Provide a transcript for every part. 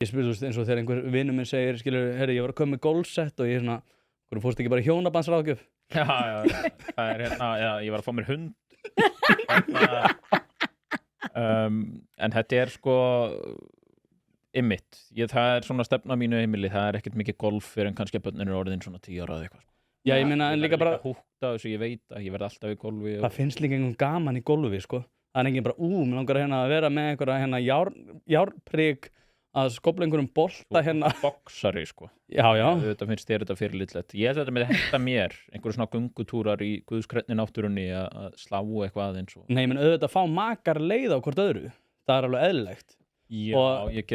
Ég spyr, þú veist, eins og þegar einhver vinur minn segir, skilur, herri, ég var að koma með golfsett og ég svona, hvernig fórst ekki bara í hjónabandsráðgjöf? Já, það hérna, já, ég var að fá mér hund. En þetta sko einmitt. Það svona stefna mínu heimili, það ekkert mikið golf fyrir en kannski að börnin orðin svona 10 ára eða eitthvað. Já, ég meina, en líka bara... húkta þessu, ég veit að ég verð alltaf í golfi. Það finnst líka einhvern gaman í golfi, sko. Það enginn bara, mér langar hérna að vera með einhverja járnprik að skopla einhverjum bolta hérna. Boxari, sko. Já. Þetta finnst þér þetta fyrirlitlegt. Ég held þetta með henta mér, einhverjum svona göngutúrar í guðskrænni náttúrunni að slá eitthvað eins og... Nei, menn auðvitað fá makar leið á hvort öðru. Það alveg eðlilegt. Já, ég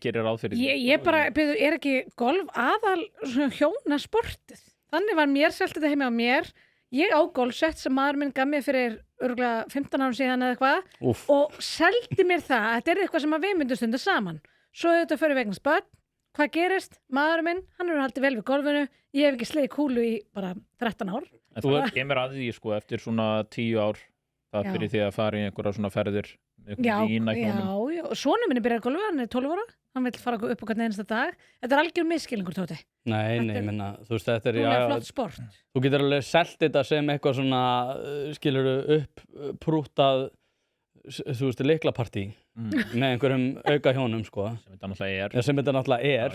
gerir ráð fyrir því. Ég bara, ekki golf aðal hjónasportið? Þannig var mér selt þetta heima á mér. Ég á golfsett sem maður minn gaf mér fyrir örugglega 15 árum síðan eða eitthvað og seldi mér það. Þetta eitthvað sem við myndum stunda saman. Svo þetta fyrir vegna börn. Hvað gerist? Maður minn, hann hefur haldið vel við golfinu. Ég hef ekki slegið kúlu í bara 13 ár. En þú kemur að því, sko, eftir svona 10 ár. Það byrja því að fara í einhverja svona ferðir. Já. Sonur minni byrjar að golfa, hann 12 ára. Hann vill fara upp á hvern einasta dag. Þetta algjör misskilningur, Tóti. Nei, menna, þú veist, þetta Hún flott sport. Þú getur alveg selt þetta sem eitthvað svona, skilurðu, upprúttað, þú veist, lyklapartí með einhverjum auka hjónum, sko. Sem þetta náttúrulega er. Sem þetta náttúrulega er.